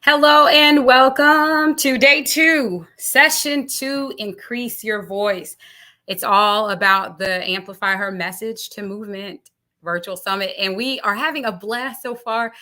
Hello and welcome to day two, session two, increase your voice. It's all about the Amplify Her Message to Movement virtual summit. And we are having a blast so far.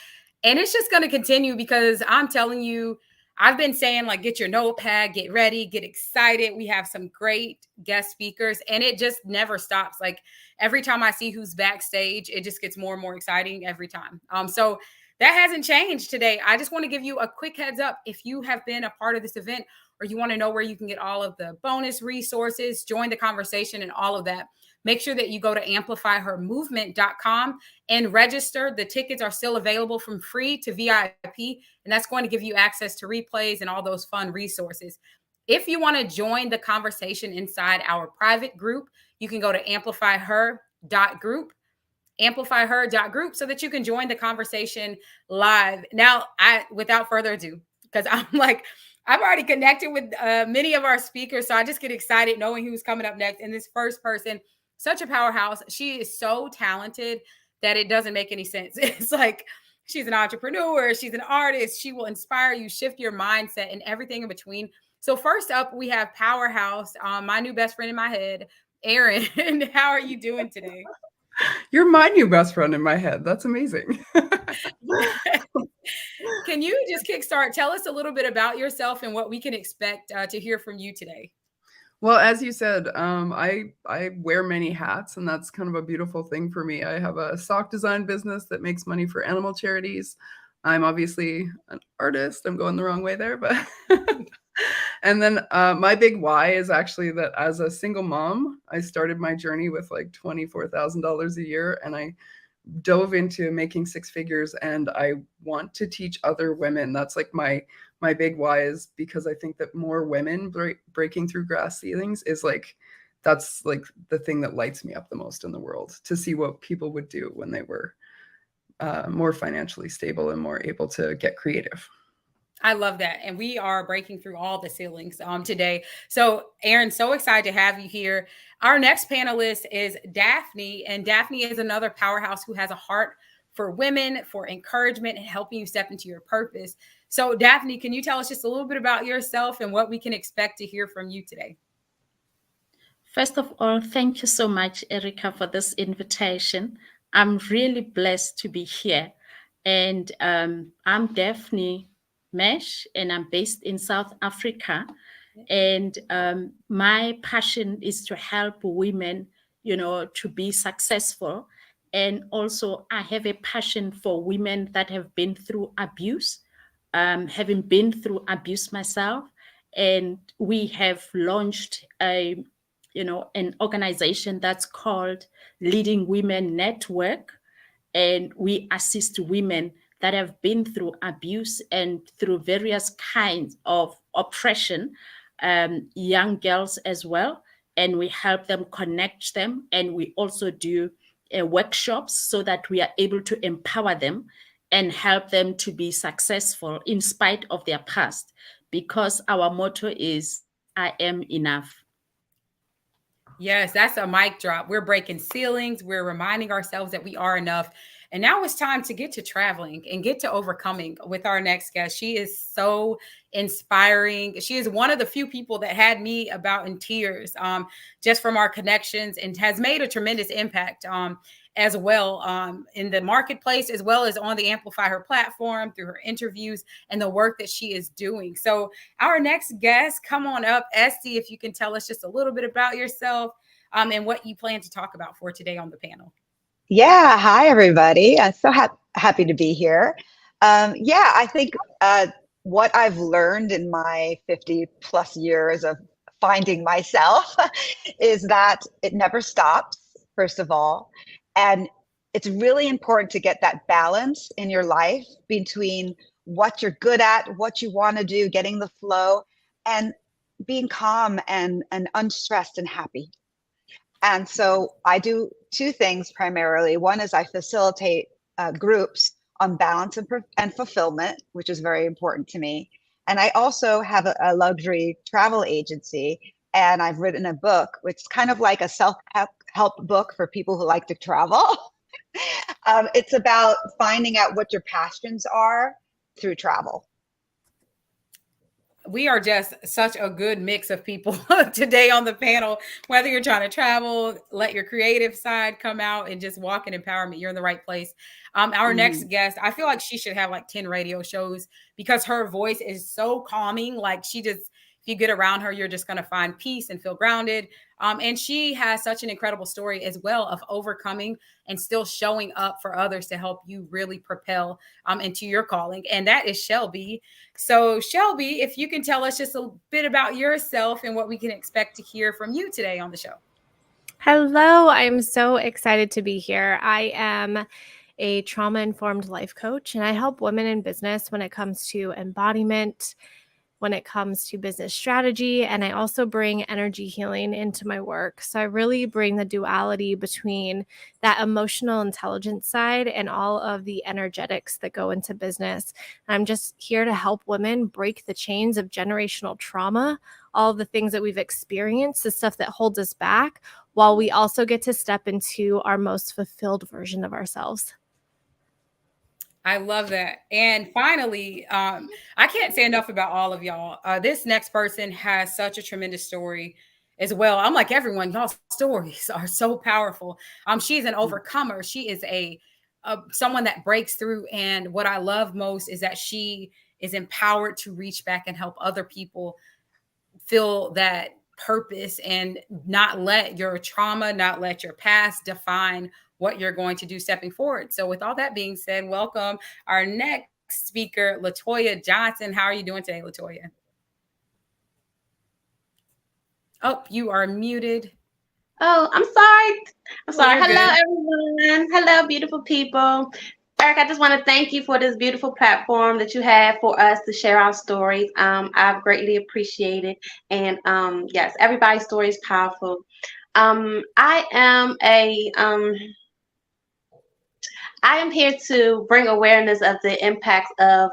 And it's just going to continue because I'm telling you, I've been saying, like, get your notepad, get ready, get excited. We have some great guest speakers, and it just never stops. Like, every time I see who's backstage, it just gets more and more exciting every time. So that hasn't changed today. I just want to give you a quick heads up. If you have been a part of this event or you want to know where you can get all of the bonus resources, join the conversation and all of that, make sure that you go to amplifyhermovement.com and register. The tickets are still available from free to VIP, and that's going to give you access to replays and all those fun resources. If you want to join the conversation inside our private group, you can go to amplifyher.group so that you can join the conversation live. Now, without further ado, because I've already connected with many of our speakers, so I just get excited knowing who's coming up next. And this first person, such a powerhouse. She is so talented that it doesn't make any sense. It's like she's an entrepreneur, she's an artist, she will inspire you, shift your mindset, and everything in between. So first up, we have Powerhouse, my new best friend in my head, Erin. How are you doing today? You're my new best friend in my head. That's amazing. Can you just kickstart? Tell us a little bit about yourself and what we can expect to hear from you today. Well, as you said, I wear many hats, and that's kind of a beautiful thing for me. I have a sock design business that makes money for animal charities. I'm obviously an artist. I'm going the wrong way there, but and then my big why is actually that as a single mom, I started my journey with like $24,000 a year, and I dove into making six figures, and I want to teach other women. That's like my big why, is because I think that more women breaking through glass ceilings is like, that's like the thing that lights me up the most in the world, to see what people would do when they were more financially stable and more able to get creative. I love that. And we are breaking through all the ceilings today. So, Erin, so excited to have you here. Our next panelist is Daphne. And Daphne is another powerhouse who has a heart for women, for encouragement, and helping you step into your purpose. So, Daphne, can you tell us just a little bit about yourself and what we can expect to hear from you today? First of all, thank you so much, Erica, for this invitation. I'm really blessed to be here. And I'm Daphne Mesh, and I'm based in South Africa. And my passion is to help women, to be successful. And also, I have a passion for women that have been through abuse, having been through abuse myself. And we have launched an organization that's called Leading Women Network. And we assist women that have been through abuse and through various kinds of oppression, young girls as well. And we help them, connect them. And we also do workshops so that we are able to empower them and help them to be successful in spite of their past, because our motto is, I am enough. Yes, that's a mic drop. We're breaking ceilings. We're reminding ourselves that we are enough. And now it's time to get to traveling and get to overcoming with our next guest. She is so inspiring. She is one of the few people that had me about in tears, just from our connections, and has made a tremendous impact as well in the marketplace, as well as on the Amplify Her platform through her interviews and the work that she is doing. So our next guest, come on up. Esty, if you can tell us just a little bit about yourself and what you plan to talk about for today on the panel. Yeah, hi everybody. So happy to be here. I think what I've learned in my 50 plus years of finding myself is that it never stops, first of all. And it's really important to get that balance in your life between what you're good at, what you want to do, getting the flow, and being calm and unstressed and happy. And so I do two things primarily. One is I facilitate groups on balance and fulfillment, which is very important to me. And I also have a luxury travel agency, and I've written a book, which is kind of like a self-help book for people who like to travel. It's about finding out what your passions are through travel. we are just such a good mix of people today on the panel. Whether you're trying to travel, let your creative side come out, and just walk in empowerment, you're in the right place. Our next guest, I feel like she should have like 10 radio shows because her voice is so calming. Like she just, if you get around her, you're just going to find peace and feel grounded. And she has such an incredible story as well of overcoming and still showing up for others to help you really propel into your calling. And that is Shelby. So Shelby, if you can tell us just a bit about yourself and what we can expect to hear from you today on the show. Hello, I'm so excited to be here. I am a trauma-informed life coach, and I help women in business when it comes to embodiment, when it comes to business strategy, and I also bring energy healing into my work. So I really bring the duality between that emotional intelligence side and all of the energetics that go into business. And I'm just here to help women break the chains of generational trauma, all the things that we've experienced, the stuff that holds us back, while we also get to step into our most fulfilled version of ourselves. I love that. And finally, I can't say enough about all of y'all. This next person has such a tremendous story as well. I'm like everyone, y'all's stories are so powerful. She's an overcomer. She is a someone that breaks through. And what I love most is that she is empowered to reach back and help other people feel that purpose and not let your trauma, not let your past define what you're going to do stepping forward. So with all that being said, welcome our next speaker, Latoya Johnson. How are you doing today, Latoya? Oh, you are muted. Oh, I'm sorry. Hello, everyone. Hello, beautiful people. Eric, I just want to thank you for this beautiful platform that you have for us to share our stories. I've greatly appreciated. And yes, everybody's story is powerful. I am here to bring awareness of the impacts of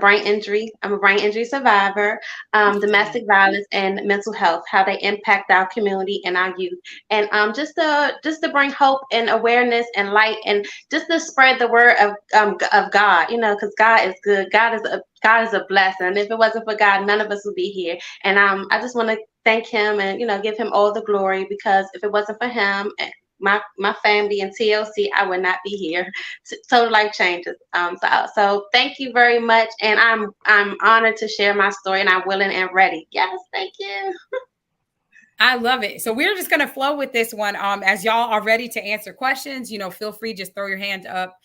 brain injury. I'm a brain injury survivor, domestic violence, and mental health, how they impact our community and our youth. And just to bring hope and awareness and light, and just to spread the word of God, because God is good. God is a blessing. And if it wasn't for God, none of us would be here. And I just want to thank him and, give him all the glory, because if it wasn't for him, my family and TLC, I would not be here. Total life changes. So thank you very much, and I'm honored to share my story, and I'm willing and ready. Yes, thank you. I love it. So we're just going to flow with this one. As y'all are ready to answer questions, feel free, just throw your hand up.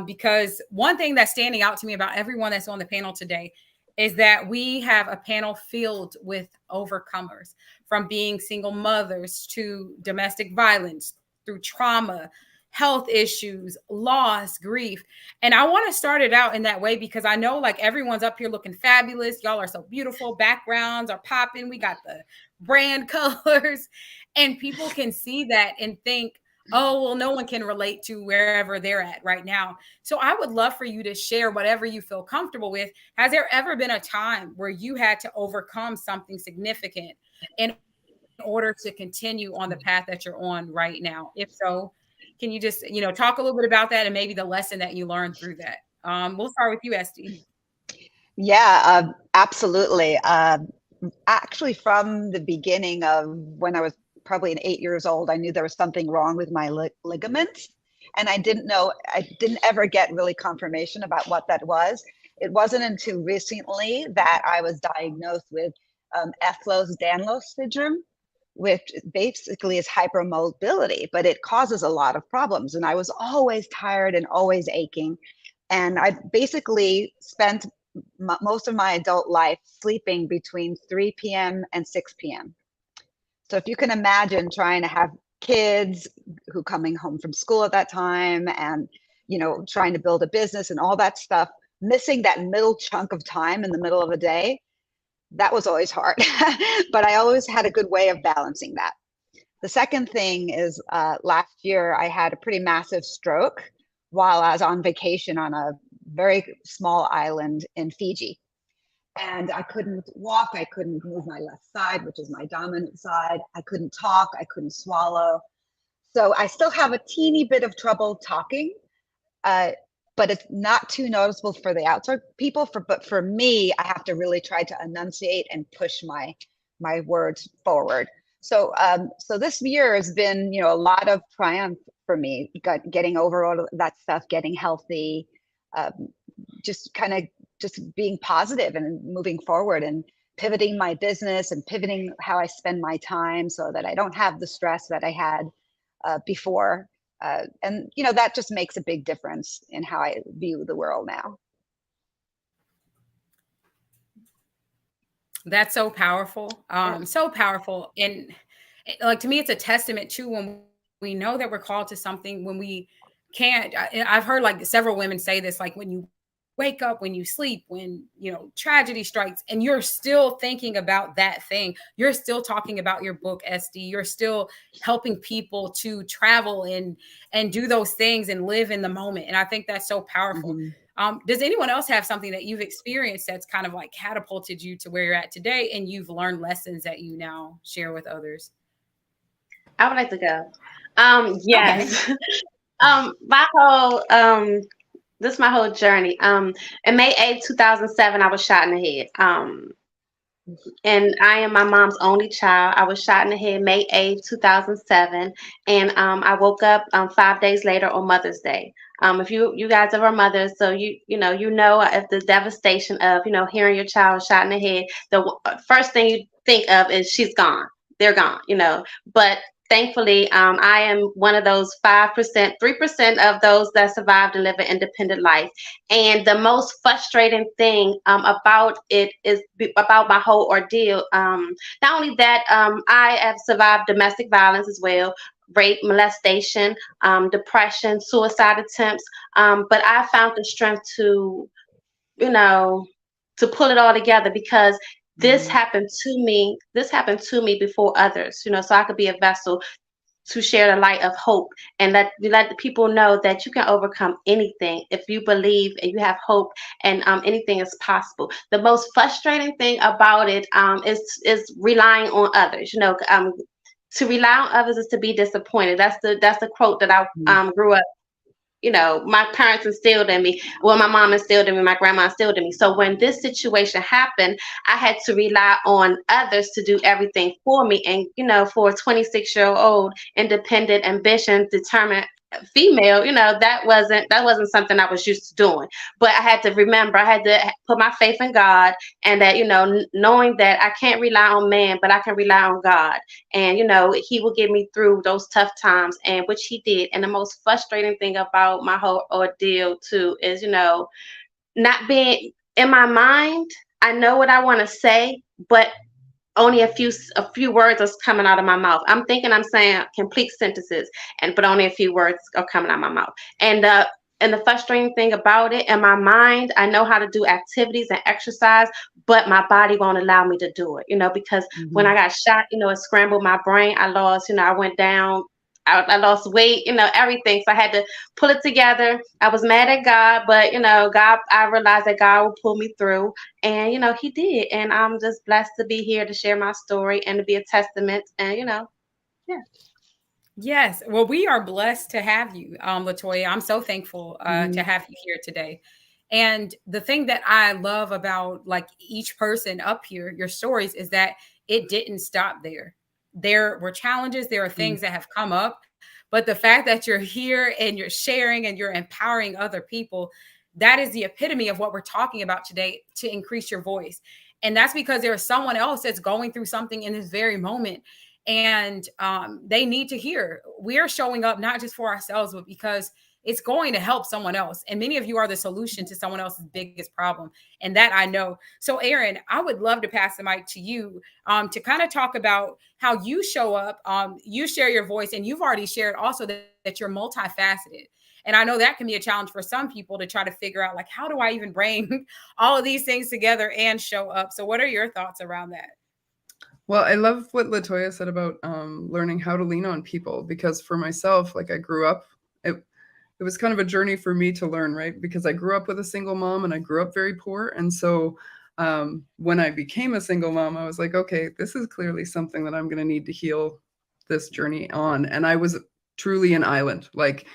Because one thing that's standing out to me about everyone that's on the panel today is that we have a panel filled with overcomers, from being single mothers to domestic violence, through trauma, health issues, loss, grief. And I want to start it out in that way because I know like everyone's up here looking fabulous. Y'all are so beautiful. Backgrounds are popping. We got the brand colors, and people can see that and think, oh, well, no one can relate to wherever they're at right now. So I would love for you to share whatever you feel comfortable with. Has there ever been a time where you had to overcome something significant in order to continue on the path that you're on right now? If so, can you just, talk a little bit about that and maybe the lesson that you learned through that? We'll start with you, Esty. Yeah, absolutely. Actually, from the beginning of when I was probably 8 years old, I knew there was something wrong with my ligaments. And I didn't ever get really confirmation about what that was. It wasn't until recently that I was diagnosed with Ehlers-Danlos syndrome, which basically is hypermobility, but it causes a lot of problems. And I was always tired and always aching. And I basically spent most of my adult life sleeping between 3 p.m. and 6 p.m. So if you can imagine trying to have kids who coming home from school at that time and, trying to build a business and all that stuff, missing that middle chunk of time in the middle of a day, that was always hard. But I always had a good way of balancing that. The second thing is last year I had a pretty massive stroke while I was on vacation on a very small island in Fiji. And I couldn't walk, I couldn't move my left side, which is my dominant side. I couldn't talk, I couldn't swallow. So I still have a teeny bit of trouble talking. but it's not too noticeable for the outside people. But for me, I have to really try to enunciate and push my words forward. So so this year has been, a lot of triumph for me, getting over all of that stuff, getting healthy, just being positive and moving forward, and pivoting my business and pivoting how I spend my time so that I don't have the stress that I had before. And that just makes a big difference in how I view the world now. That's so powerful. So powerful. And like, to me, it's a testament too, when we know that we're called to something, when we can't. I've heard like several women say this, like when you wake up, when you sleep, when tragedy strikes, and you're still thinking about that thing, you're still talking about your book, SD, you're still helping people to travel and do those things and live in the moment. And I think that's so powerful. Does anyone else have something that you've experienced that's kind of like catapulted you to where you're at today, and you've learned lessons that you now share with others? I would like to go. Yes. Okay. This is my whole journey. In May 8, 2007, I was shot in the head. And I am my mom's only child. I was shot in the head May 8, 2007. And I woke up 5 days later on Mother's Day. If you guys are mothers, so you know if the devastation of hearing your child shot in the head, the first thing you think of is she's gone. They're gone, But thankfully, I am one of those 5%, 3% of those that survived and live an independent life. And the most frustrating thing about it is about my whole ordeal. Not only that, I have survived domestic violence as well, rape, molestation, depression, suicide attempts. But I found the strength to pull it all together, because this happened to me. This happened to me before others, so I could be a vessel to share the light of hope, and let the people know that you can overcome anything if you believe and you have hope, and anything is possible. The most frustrating thing about it is relying on others. To rely on others is to be disappointed. That's the quote that I grew up. My parents instilled in me. Well, my mom instilled in me, my grandma instilled in me. So when this situation happened, I had to rely on others to do everything for me. And, for a 26-year-old, independent, ambitious, determined female, that wasn't something I was used to doing. But I had to remember, I had to put my faith in God, and that, knowing that I can't rely on man, but I can rely on God. And, he will get me through those tough times, and which he did. And the most frustrating thing about my whole ordeal too is, not being in my mind. I know what I want to say, but only a few words are coming out of my mouth. I'm thinking I'm saying complete sentences, but only a few words are coming out of my mouth. And the frustrating thing about it, in my mind, I know how to do activities and exercise, but my body won't allow me to do it, because when I got shot, it scrambled my brain. I lost, I went down. I lost weight, everything. So I had to pull it together. I was mad at God, but, God, I realized that God will pull me through, and, he did. And I'm just blessed to be here to share my story and to be a testament, and, yeah. Yes. Well, we are blessed to have you, LaToya. I'm so thankful to have you here today. And the thing that I love about like each person up here, your stories, is that it didn't stop there. There were challenges, there are things that have come up, but the fact that you're here and you're sharing and you're empowering other people, that is the epitome of what we're talking about today, to increase your voice. And that's because there's someone else that's going through something in this very moment, and they need to hear. We are showing up not just for ourselves, but because it's going to help someone else. And many of you are the solution to someone else's biggest problem. And that I know. So Erin, I would love to pass the mic to you to kind of talk about how you show up. You share your voice, and you've already shared also that you're multifaceted. And I know that can be a challenge for some people to try to figure out, like, how do I even bring all of these things together and show up? So what are your thoughts around that? Well, I love what LaToya said about learning how to lean on people, because for myself, like, I grew up, it was kind of a journey for me to learn, right? Because I grew up with a single mom, and I grew up very poor. And so when I became a single mom, I was like, okay, this is clearly something that I'm going to need to heal this journey on. And I was truly an island. Like,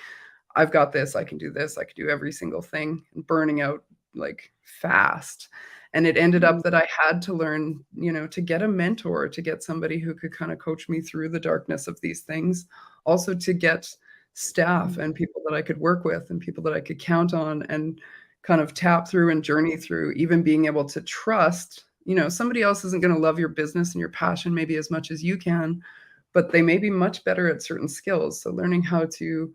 I've got this, I can do this, I can do every single thing, and burning out like fast. And it ended up that I had to learn, to get a mentor, to get somebody who could kind of coach me through the darkness of these things, also to get staff and people that I could work with and people that I could count on and kind of tap through and journey through, even being able to trust, somebody else isn't going to love your business and your passion maybe as much as you can, but they may be much better at certain skills. So learning how to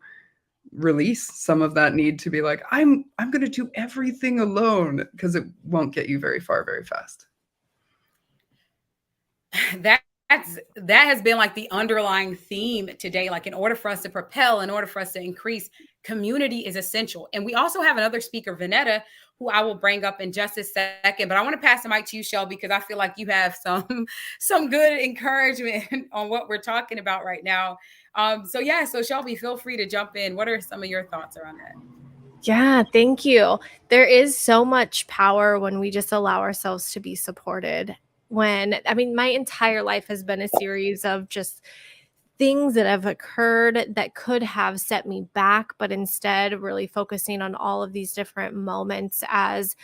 release some of that need to be like, I'm going to do everything alone, because it won't get you very far very fast. That has been like the underlying theme today. Like, in order for us to propel, in order for us to increase, community is essential. And we also have another speaker, Vanetta, who I will bring up in just a second. But I want to pass the mic to you, Shelby, because I feel like you have some good encouragement on what we're talking about right now. So Shelby, feel free to jump in. What are some of your thoughts around that? Yeah, thank you. There is so much power when we just allow ourselves to be supported. My entire life has been a series of just things that have occurred that could have set me back, but instead really focusing on all of these different moments as,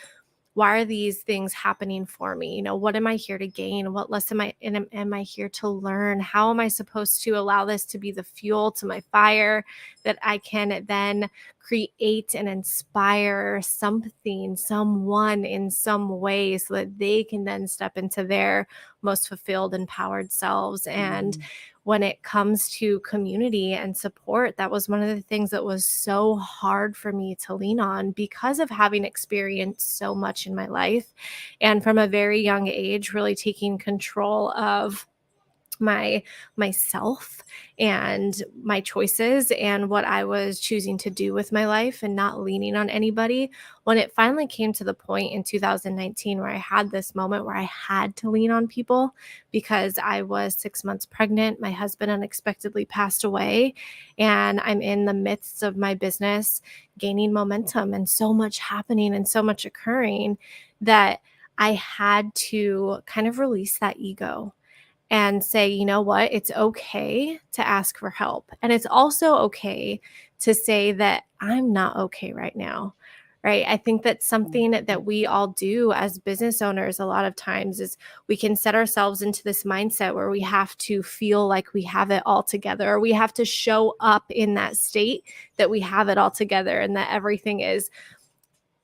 why are these things happening for me? What am I here to gain? What lesson am I here to learn? How am I supposed to allow this to be the fuel to my fire, that I can then create and inspire something, someone in some way, so that they can then step into their most fulfilled, empowered selves. And when it comes to community and support, that was one of the things that was so hard for me to lean on, because of having experienced so much in my life, and from a very young age, really taking control of myself and my choices and what I was choosing to do with my life, and not leaning on anybody. When it finally came to the point in 2019 where I had this moment where I had to lean on people, because I was 6 months pregnant, my husband unexpectedly passed away, and I'm in the midst of my business gaining momentum and so much happening and so much occurring, that I had to kind of release that ego and say, you know what, it's okay to ask for help. And it's also okay to say that I'm not okay right now, right? I think that's something that we all do as business owners a lot of times, is we can set ourselves into this mindset where we have to feel like we have it all together, or we have to show up in that state that we have it all together and that everything is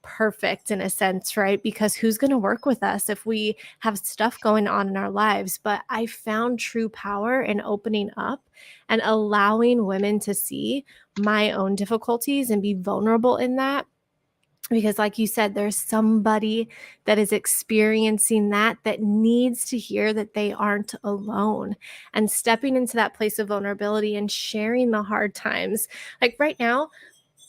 perfect in a sense, right? Because who's going to work with us if we have stuff going on in our lives? But I found true power in opening up and allowing women to see my own difficulties and be vulnerable in that. Because like you said, there's somebody that is experiencing that needs to hear that they aren't alone, and stepping into that place of vulnerability and sharing the hard times. Like right now,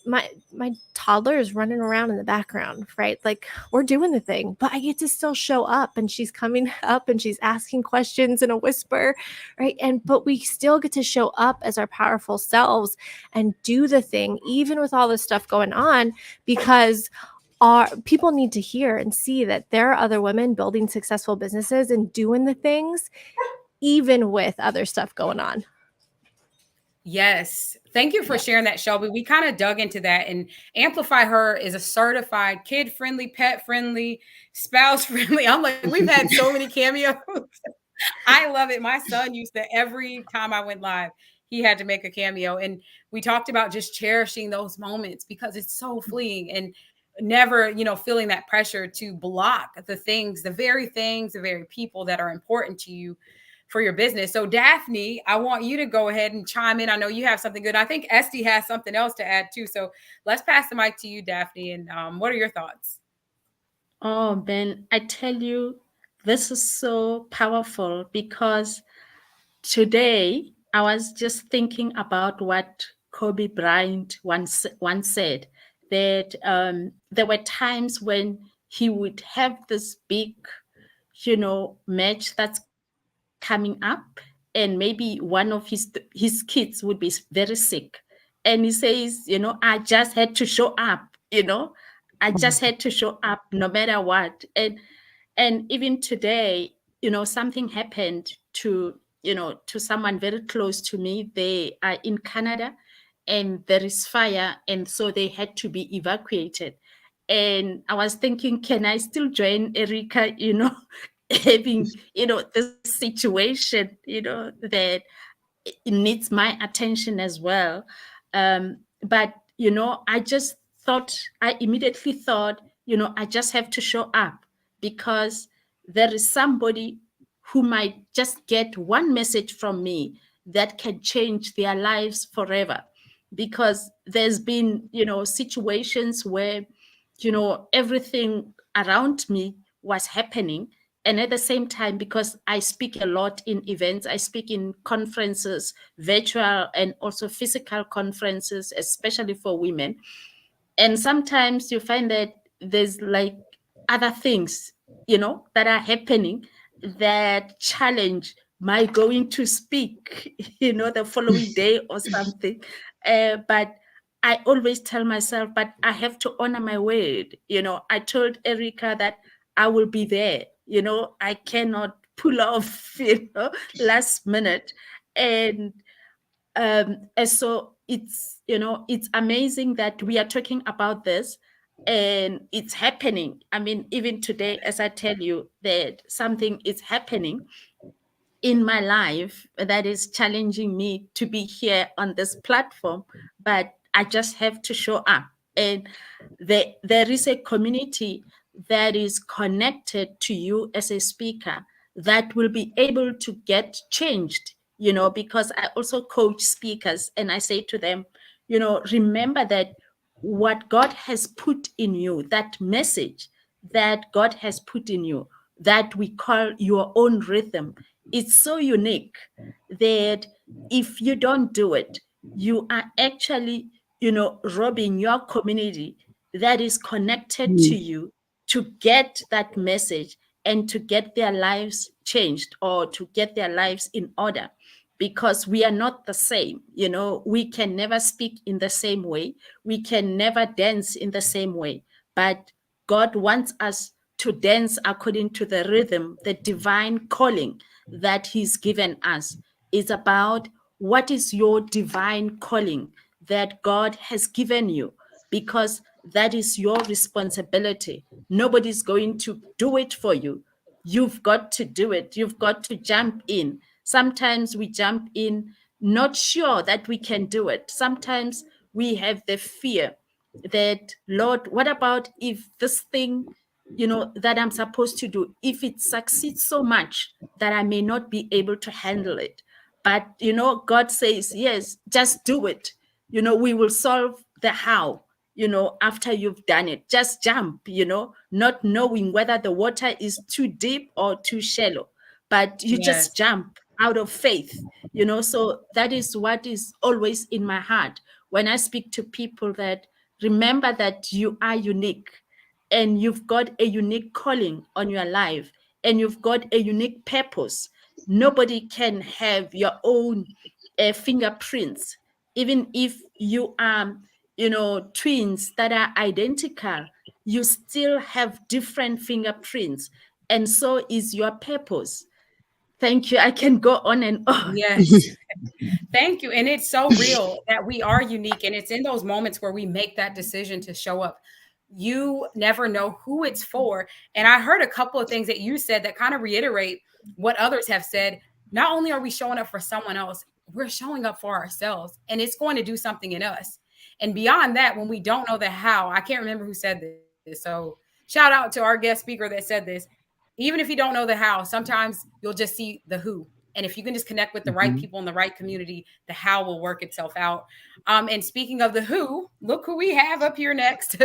my toddler is running around in the background, right? Like, we're doing the thing, but I get to still show up, and she's coming up and she's asking questions in a whisper, right? But we still get to show up as our powerful selves and do the thing, even with all this stuff going on, because our people need to hear and see that there are other women building successful businesses and doing the things, even with other stuff going on. Yes. Thank you for sharing that, Shelby. We kind of dug into that, and Amplify Her is a certified kid-friendly, pet-friendly, spouse-friendly. I'm like, we've had so many cameos. I love it. My son used to, every time I went live, he had to make a cameo. And we talked about just cherishing those moments, because it's so fleeting, and never, feeling that pressure to block the very people that are important to you for your business. So Daphne, I want you to go ahead and chime in. I know you have something good. I think Esty has something else to add too. So let's pass the mic to you, Daphne. And what are your thoughts? Oh, Ben, I tell you, this is so powerful, because today I was just thinking about what Kobe Bryant once said, that there were times when he would have this big, match that's coming up, and maybe one of his kids would be very sick, and he says, I just had to show up, I just had to show up no matter what. And even today, something happened to someone very close to me. They are in Canada, and there is fire, and so they had to be evacuated. And I was thinking, can I still join Erica, having, this situation, that it needs my attention as well. But, I immediately thought, I just have to show up, because there is somebody who might just get one message from me that can change their lives forever. Because there's been, situations where, everything around me was happening. And at the same time, because I speak a lot in events, I speak in conferences, virtual and also physical conferences, especially for women. And sometimes you find that there's like other things, that are happening that challenge my going to speak, the following day or something. But I always tell myself, but I have to honor my word. I told Erica that I will be there. I cannot pull off, last minute. And so it's amazing that we are talking about this, and it's happening. I mean, even today, as I tell you that something is happening in my life that is challenging me to be here on this platform, but I just have to show up. And there is a community that is connected to you as a speaker that will be able to get changed, because I also coach speakers, and I say to them, remember that what God has put in you, that message that God has put in you, that we call your own rhythm, it's so unique that if you don't do it, you are actually, robbing your community that is connected to you to get that message and to get their lives changed or to get their lives in order. Because we are not the same, we can never speak in the same way. We can never dance in the same way. But God wants us to dance according to the rhythm, the divine calling that He's given us. It's about what is your divine calling that God has given you, because that is your responsibility. Nobody's going to do it for you. You've got to do it. You've got to jump in. Sometimes we jump in not sure that we can do it. Sometimes we have the fear that, Lord, what about if this thing, that I'm supposed to do, if it succeeds so much that I may not be able to handle it? But, God says, yes, just do it. We will solve the how, after you've done it. Just jump, not knowing whether the water is too deep or too shallow, but you just jump out of faith, So that is what is always in my heart when I speak to people, that remember that you are unique and you've got a unique calling on your life and you've got a unique purpose. Nobody can have your own fingerprints. Even if you are, twins that are identical, you still have different fingerprints. And so is your purpose. Thank you. I can go on and on. Yes. Thank you. And it's so real that we are unique. And it's in those moments where we make that decision to show up. You never know who it's for. And I heard a couple of things that you said that kind of reiterate what others have said. Not only are we showing up for someone else, we're showing up for ourselves, and it's going to do something in us. And beyond that, when we don't know the how, I can't remember who said this. So shout out to our guest speaker that said this. Even if you don't know the how, sometimes you'll just see the who. And if you can just connect with the right people in the right community, the how will work itself out. And speaking of the who, look who we have up here next.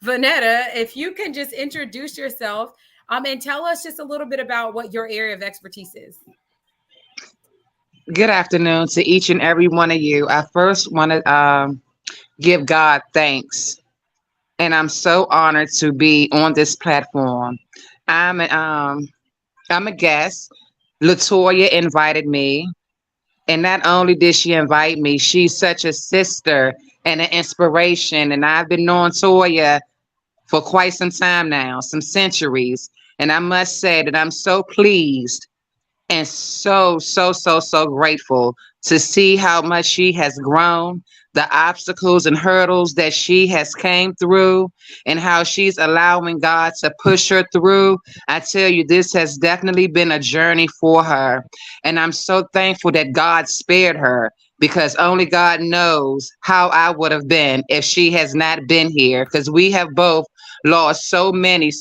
Vonetta, if you can just introduce yourself and tell us just a little bit about what your area of expertise is. Good afternoon to each and every one of you. I first want to give God thanks. And I'm so honored to be on this platform. I'm a guest. Latoya invited me. And not only did she invite me, she's such a sister and an inspiration. And I've been knowing Toya for quite some time now, some centuries. And I must say that I'm so pleased and so grateful to see how much she has grown, the obstacles and hurdles that she has came through, and how she's allowing God to push her through. I tell you, this has definitely been a journey for her, and I'm so thankful that God spared her, because only God knows how I would have been if she has not been here, because we have both lost so many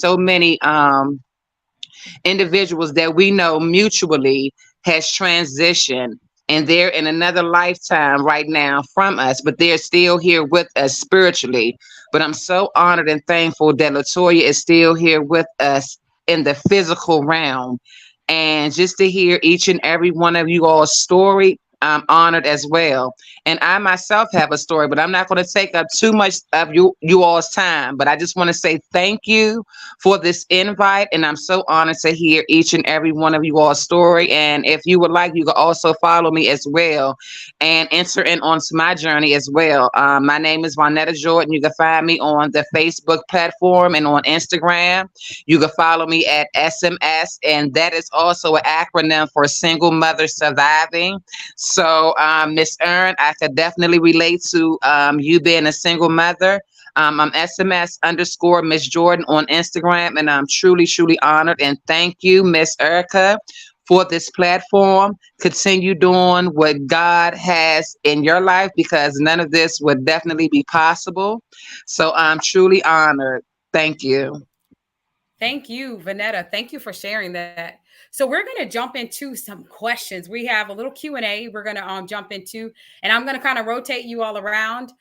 individuals that we know mutually has transitioned, and they're in another lifetime right now from us, but they're still here with us spiritually. But I'm so honored and thankful that Latoya is still here with us in the physical realm. And just to hear each and every one of you all's story, I'm honored as well. And I myself have a story, but I'm not going to take up too much of you all's time. But I just want to say thank you for this invite, and I'm so honored to hear each and every one of you all's story. And if you would like, you can also follow me as well and enter in onto my journey as well. My name is Vonetta Jordan. You can find me on the Facebook platform and on Instagram. You can follow me at SMS, and that is also an acronym for Single Mother Surviving. So, Miss Earn, I could definitely relate to you being a single mother. I'm SMS underscore Miss Jordan on Instagram, and I'm truly honored. And thank you, Miss Erica, for this platform. Continue doing what God has in your life, because none of this would definitely be possible. So I'm truly honored. Thank you. Thank you, Vanetta. Thank you for sharing that. So we're going to jump into some questions. We have a little Q&A we're going to jump into, and I'm going to kind of rotate you all around.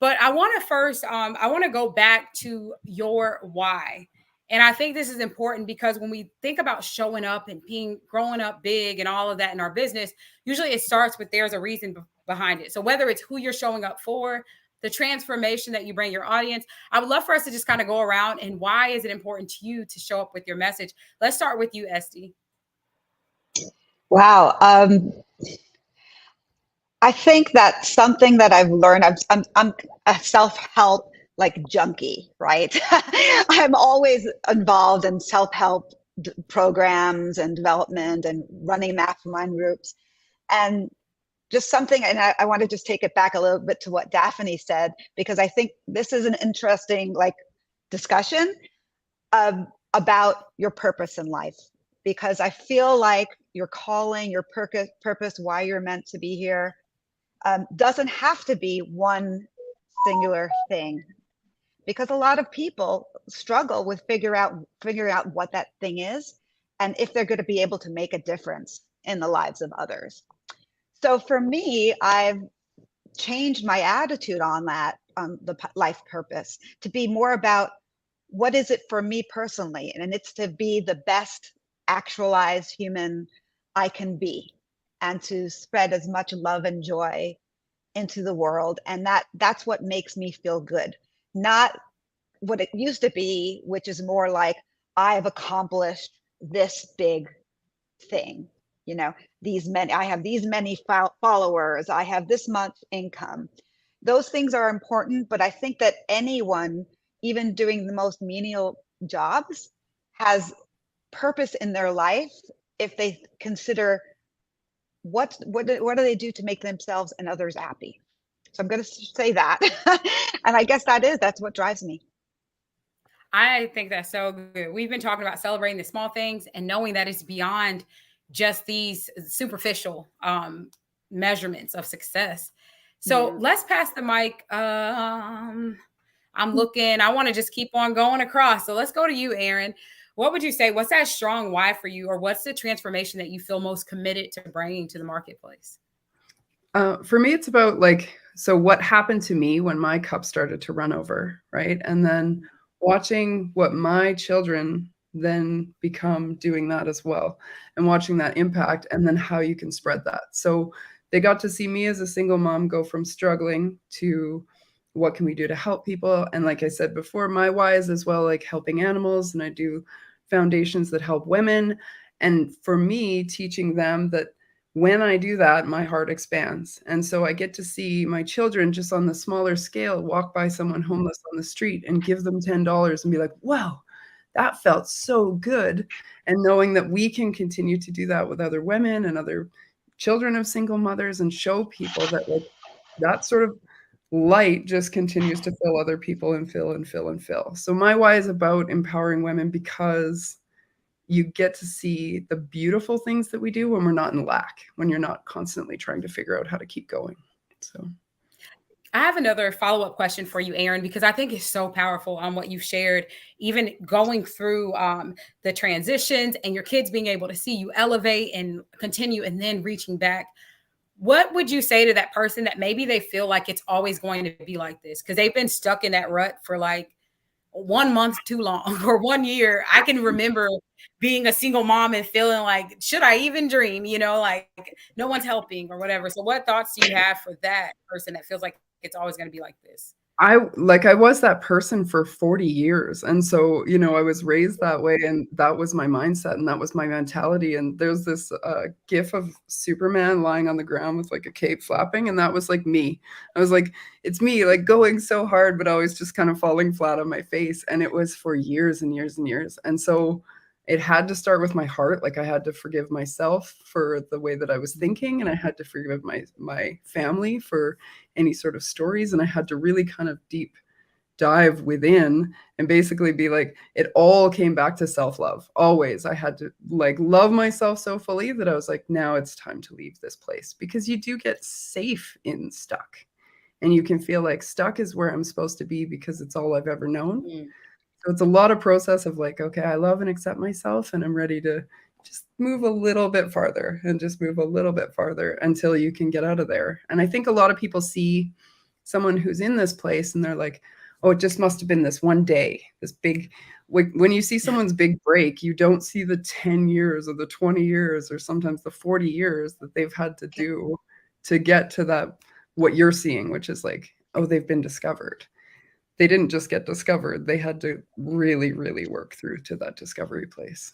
But I want to first, I want to go back to your why. And I think this is important because when we think about showing up and growing up big and all of that in our business, usually it starts with there's a reason behind it. So whether it's who you're showing up for, the transformation that you bring your audience, I would love for us to just kind of go around and why is it important to you to show up with your message? Let's start with you, Esty. Wow. I think that's something that I've learned. I'm a self-help like junkie, right? I'm always involved in self-help programs and development and running mastermind groups. And just something, and I want to just take it back a little bit to what Daphne said, because I think this is an interesting like discussion about your purpose in life. Because I feel like your calling, your purpose, why you're meant to be here, doesn't have to be one singular thing, because a lot of people struggle with figuring out what that thing is and if they're going to be able to make a difference in the lives of others. So for me, I've changed my attitude on that, the life purpose, to be more about what is it for me personally, and it's to be the best actualized human I can be, and to spread as much love and joy into the world. And that's what makes me feel good, not what it used to be, which is more like I've accomplished this big thing, you know, I have these many followers, I have this much income. Those things are important, but I think that anyone, even doing the most menial jobs, has purpose in their life if they consider what do they do to make themselves and others happy. So I'm going to say that. And I guess that's what drives me. I think that's so good. We've been talking about celebrating the small things and knowing that it's beyond just these superficial measurements of success. So let's pass the mic. I'm looking, I want to just keep on going across. So let's go to you, Aaron. What would you say? What's that strong why for you, or what's the transformation that you feel most committed to bringing to the marketplace? For me, it's about so what happened to me when my cup started to run over, right? And then watching what my children then become doing that as well, and watching that impact, and then how you can spread that. So they got to see me as a single mom go from struggling to what can we do to help people. And like I said before, my why is as well like helping animals, and I do foundations that help women. And for me, teaching them that when I do that, my heart expands. And so I get to see my children just on the smaller scale walk by someone homeless on the street and give them $10 and be like, wow, that felt so good. And knowing that we can continue to do that with other women and other children of single mothers and show people that like that sort of light just continues to fill other people and fill and fill and fill. So my why is about empowering women because you get to see the beautiful things that we do when we're not in lack, when you're not constantly trying to figure out how to keep going. So I have another follow-up question for you, Erin, because I think it's so powerful on what you've shared, even going through the transitions and your kids being able to see you elevate and continue and then reaching back. What would you say to that person that maybe they feel like it's always going to be like this because they've been stuck in that rut for like 1 month too long or 1 year? I can remember being a single mom and feeling like, should I even dream? You know, like no one's helping or whatever. So what thoughts do you have for that person that feels like it's always going to be like this? I was that person for 40 years. And so, you know, I was raised that way and that was my mindset and that was my mentality. And there's this gif of Superman lying on the ground with like a cape flapping. And that was like me. I was like, it's me like going so hard, but always just kind of falling flat on my face. And it was for years and years and years. And so it had to start with my heart. Like I had to forgive myself for the way that I was thinking. And I had to forgive my family for any sort of stories. And I had to really kind of deep dive within and basically be like, it all came back to self-love. Always. I had to like love myself so fully that I was like, now it's time to leave this place, because you do get safe in stuck and you can feel like stuck is where I'm supposed to be because it's all I've ever known. So it's a lot of process of like, okay, I love and accept myself and I'm ready to just move a little bit farther and just move a little bit farther until you can get out of there. And I think a lot of people see someone who's in this place and they're like, oh, it just must have been this one day, this big, when you see someone's big break, you don't see the 10 years or the 20 years or sometimes the 40 years that they've had to do to get to that, what you're seeing, which is like, oh, they've been discovered. They didn't just get discovered. They had to really, really work through to that discovery place.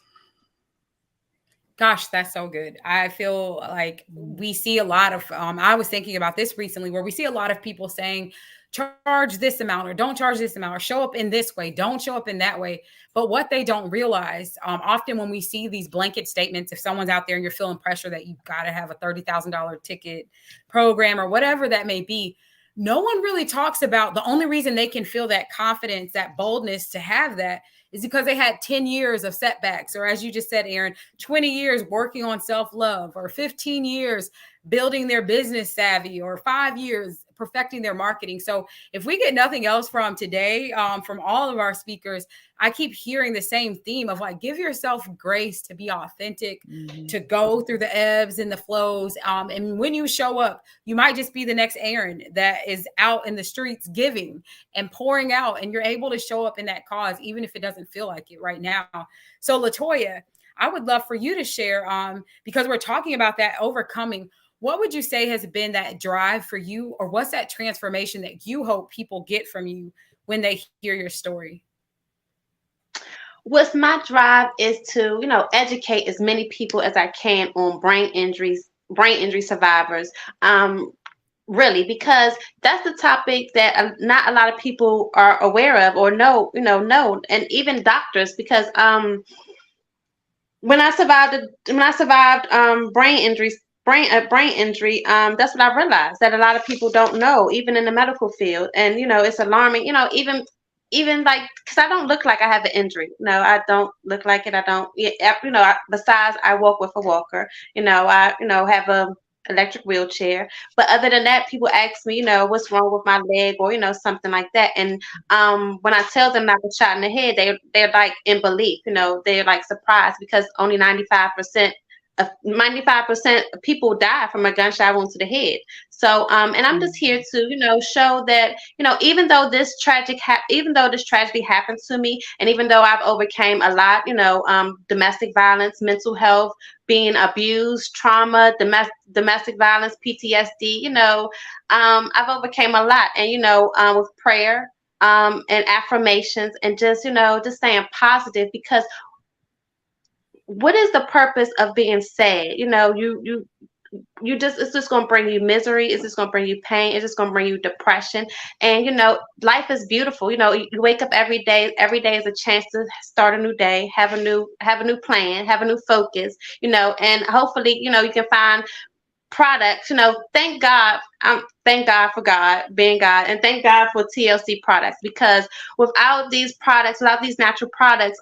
Gosh, that's so good. I feel like we see a lot of, I was thinking about this recently where we see a lot of people saying, charge this amount or don't charge this amount or show up in this way, don't show up in that way. But what they don't realize, often when we see these blanket statements, if someone's out there and you're feeling pressure that you've got to have a $30,000 ticket program or whatever that may be, no one really talks about the only reason they can feel that confidence, that boldness to have that is because they had 10 years of setbacks. Or as you just said, Erin, 20 years working on self-love, or 15 years building their business savvy, or 5 years perfecting their marketing. So if we get nothing else from today, from all of our speakers, I keep hearing the same theme of like, give yourself grace to be authentic, to go through the ebbs and the flows. And when you show up, you might just be the next Erin that is out in the streets giving and pouring out, and you're able to show up in that cause, even if it doesn't feel like it right now. So LaToya, I would love for you to share, because we're talking about that overcoming. What would you say has been that drive for you, or what's that transformation that you hope people get from you when they hear your story? What's my drive is to, educate as many people as I can on brain injury survivors. Really, because that's the topic that not a lot of people are aware of or know, and even doctors, because when I survived brain injury, that's what I realized, that a lot of people don't know, even in the medical field. And, it's alarming, even like, because I don't look like I have an injury. No, I don't look like it. I don't, besides I walk with a walker, I, have a electric wheelchair. But other than that, people ask me, what's wrong with my leg, or, something like that. And when I tell them I was shot in the head, they're like in belief, they're like surprised, because only 95% of people die from a gunshot wound to the head. So, and I'm just here to, show that, even though this tragedy happened to me, and even though I've overcame a lot, domestic violence, mental health, being abused, trauma, domestic violence, PTSD, I've overcame a lot. And, with prayer, and affirmations, and just, just staying positive, because what is the purpose of being sad? it's just going to bring you misery. It's just going to bring you pain. It's just going to bring you depression. And, life is beautiful. You wake up every day. Every day is a chance to start a new day, have a new plan, have a new focus, and hopefully, you can find products, thank God for God being God, and thank God for TLC products, because without these natural products,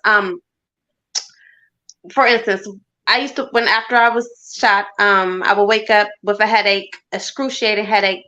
for instance, I used to, after I was shot, I would wake up with a headache, excruciating headache,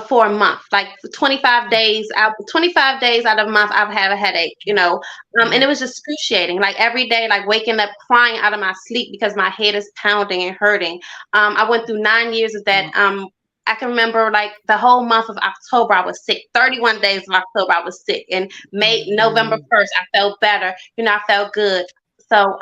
for a month, like 25 days out of a month, I would have a headache, and it was just excruciating, like every day, like waking up crying out of my sleep because my head is pounding and hurting. I went through 9 years of that. I can remember like the whole month of October, I was sick. 31 days of October, I was sick. And November 1st, I felt better. I felt good. So,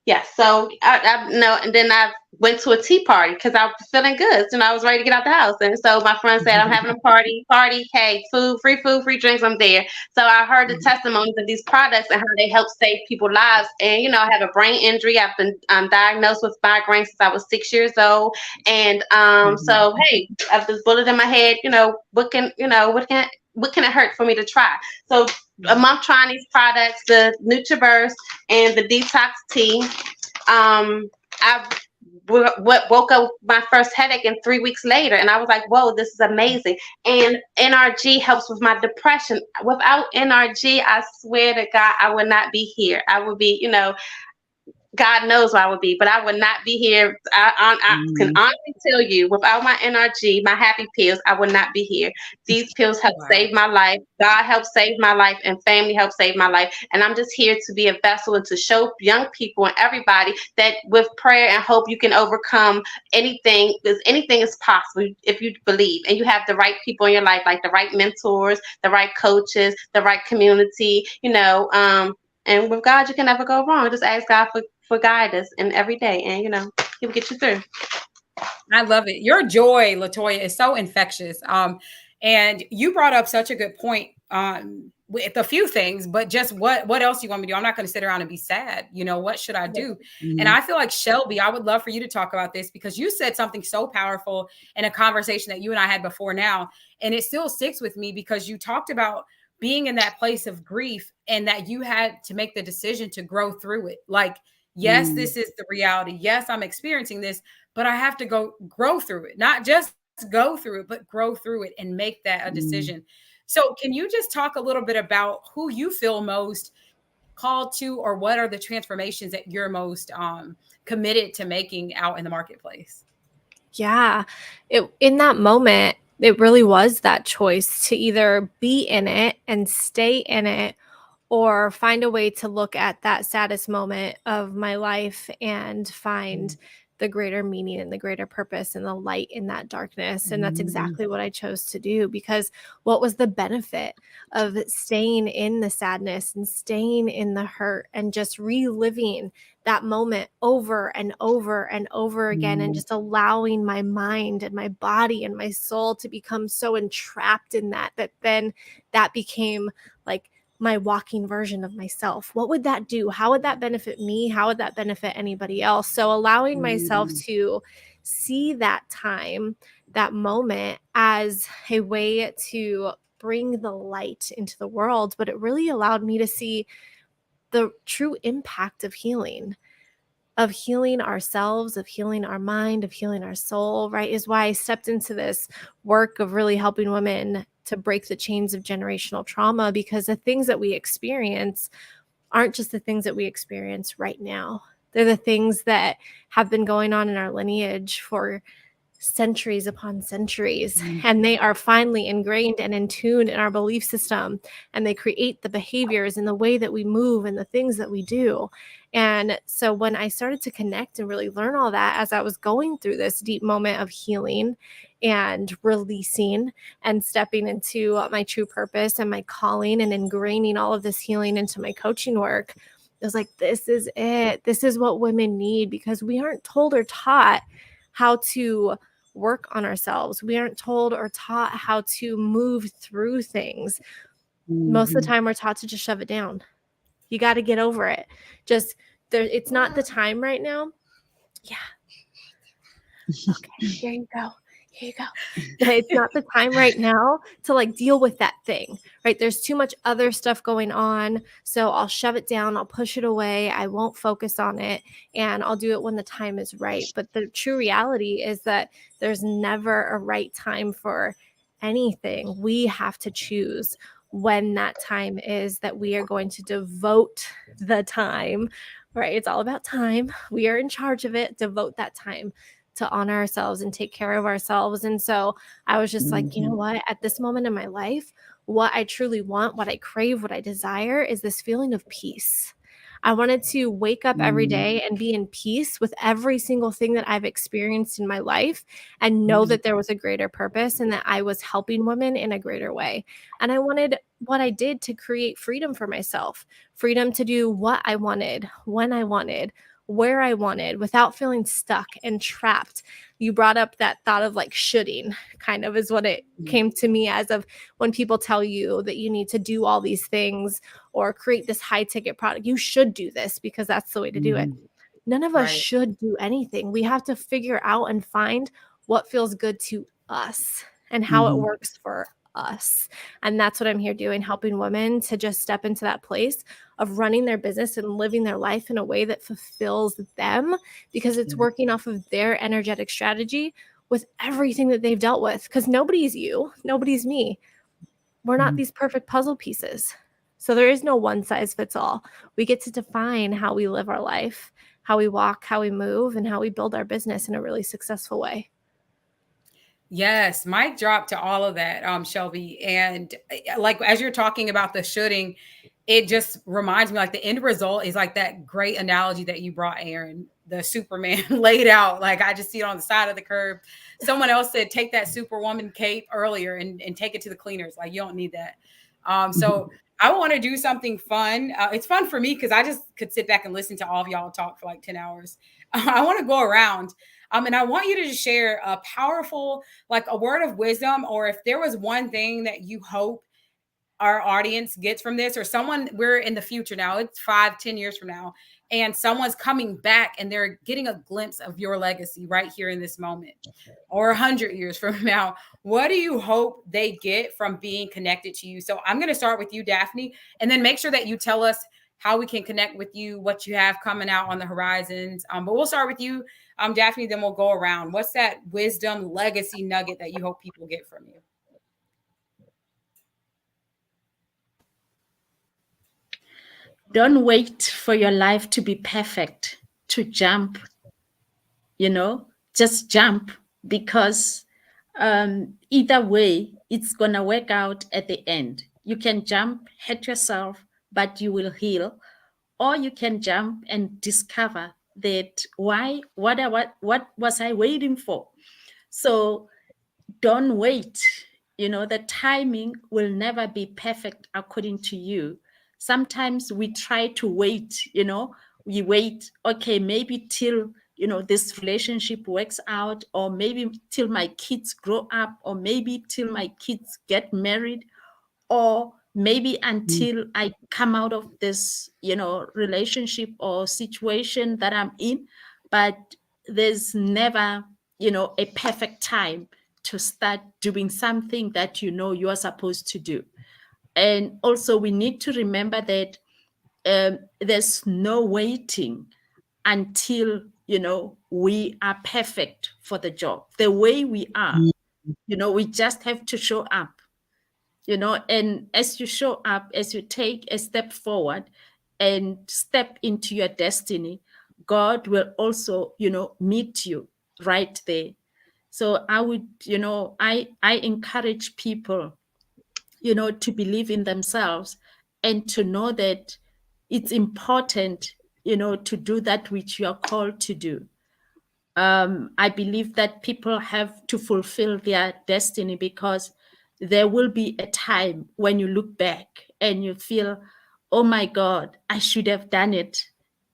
yeah, so I know, and then I went to a tea party because I was feeling good, and I was ready to get out the house. And so my friend said, "I'm having a party, hey, free food, free drinks. I'm there." So I heard the testimonies of these products and how they help save people's lives. And I have a brain injury. I've been diagnosed with migraine since I was 6 years old. And so hey, I have this bullet in my head. What can it hurt for me to try? So a month trying these products, the NutriBurst and the Detox Tea. I woke up with my first headache, and 3 weeks later, and I was like, whoa, this is amazing. And NRG helps with my depression. Without NRG, I swear to God, I would not be here. I would be, God knows where I would be, but I would not be here. I can honestly tell you, without my NRG, my happy pills, I would not be here. These pills help save my life. God helped save my life, and family helped save my life. And I'm just here to be a vessel and to show young people and everybody that with prayer and hope, you can overcome anything, because anything is possible if you believe and you have the right people in your life, like the right mentors, the right coaches, the right community, and with God, you can never go wrong. Just ask God for guidance and every day, and He will get you through. I love it. Your joy, Latoya, is so infectious. And you brought up such a good point with a few things, but just what else you want me to do? I'm not going to sit around and be sad. What should I do? And I feel like, Shelby, I would love for you to talk about this, because you said something so powerful in a conversation that you and I had before now, and it still sticks with me, because you talked about being in that place of grief and that you had to make the decision to grow through it. Like, yes, this is the reality. Yes, I'm experiencing this, but I have to grow through it, not just go through it, but grow through it and make that a decision. So can you just talk a little bit about who you feel most called to, or what are the transformations that you're most committed to making out in the marketplace? Yeah, in that moment, it really was that choice to either be in it and stay in it, or find a way to look at that saddest moment of my life and find the greater meaning and the greater purpose and the light in that darkness. And that's exactly what I chose to do, because what was the benefit of staying in the sadness and staying in the hurt and just reliving that moment over and over and over again, and just allowing my mind and my body and my soul to become so entrapped in that then that became like my walking version of myself. What would that do? How would that benefit me? How would that benefit anybody else? So allowing myself to see that time, that moment, as a way to bring the light into the world. But it really allowed me to see the true impact of healing ourselves, of healing our mind, of healing our soul, right? Is why I stepped into this work of really helping women to break the chains of generational trauma, because the things that we experience aren't just the things that we experience right now. They're the things that have been going on in our lineage for centuries upon centuries, and they are finally ingrained and in tune in our belief system, and they create the behaviors and the way that we move and the things that we do. And so when I started to connect and really learn all that, as I was going through this deep moment of healing and releasing and stepping into my true purpose and my calling and ingraining all of this healing into my coaching work, it was like, this is it. This is what women need, because we aren't told or taught how to work on ourselves. We aren't told or taught how to move through things. Most of the time we're taught to just shove it down. You got to get over it. It's not the time right now. Yeah. Okay, here you go. Here you go. It's not the time right now to like deal with that thing, right? There's too much other stuff going on. So I'll shove it down. I'll push it away. I won't focus on it, and I'll do it when the time is right. But the true reality is that there's never a right time for anything. We have to choose when that time is that we are going to devote the time, right? It's all about time. We are in charge of it. Devote that time to honor ourselves and take care of ourselves. And so I was just like, you know what? At this moment in my life, what I truly want, what I crave, what I desire is this feeling of peace. I wanted to wake up every day and be in peace with every single thing that I've experienced in my life and know that there was a greater purpose and that I was helping women in a greater way. And I wanted what I did to create freedom for myself, freedom to do what I wanted, when I wanted, where I wanted, without feeling stuck and trapped. You brought up that thought of like shoulding, kind of is what it came to me as, of when people tell you that you need to do all these things or create this high ticket product, you should do this because that's the way to do it. None of us Right. should do anything. We have to figure out and find what feels good to us and how it works for us. And that's what I'm here doing, helping women to just step into that place of running their business and living their life in a way that fulfills them, because it's working off of their energetic strategy with everything that they've dealt with. Because nobody's you, nobody's me. We're not these perfect puzzle pieces. So there is no one size fits all. We get to define how we live our life, how we walk, how we move, and how we build our business in a really successful way. Yes, mic drop to all of that, Shelby. And like as you're talking about the shoulding, it just reminds me like the end result is like that great analogy that you brought, Aaron, the Superman laid out. Like I just see it on the side of the curb. Someone else said, take that Superwoman cape earlier and take it to the cleaners. Like you don't need that. So I want to do something fun. It's fun for me because I just could sit back and listen to all of y'all talk for like 10 hours. I want to go around. And I want you to just share a powerful, like a word of wisdom, or if there was one thing that you hope our audience gets from this, or someone, we're in the future now, it's 5-10 years from now, and someone's coming back and they're getting a glimpse of your legacy right here in this moment, or 100 years from now, what do you hope they get from being connected to you? So I'm going to start with you, Daphne, and then make sure that you tell us how we can connect with you, what you have coming out on the horizons. But we'll start with you, Daphne, then we'll go around. What's that wisdom legacy nugget that you hope people get from you? Don't wait for your life to be perfect to jump, just jump, because either way, it's going to work out at the end. You can jump, hurt yourself, but you will heal. Or you can jump and discover that what was I waiting for? So don't wait. The timing will never be perfect according to you. Sometimes we try to wait, we wait, okay, maybe till, this relationship works out, or maybe till my kids grow up, or maybe till my kids get married, or maybe until I come out of this, relationship or situation that I'm in. But there's never, a perfect time to start doing something that you are supposed to do. And also we need to remember that there's no waiting until, we are perfect for the job. The way we are, we just have to show up, and as you show up, as you take a step forward and step into your destiny, God will also, meet you right there. So I would, I encourage people, to believe in themselves and to know that it's important, to do that which you are called to do. I believe that people have to fulfill their destiny, because there will be a time when you look back and you feel, oh my God, I should have done it.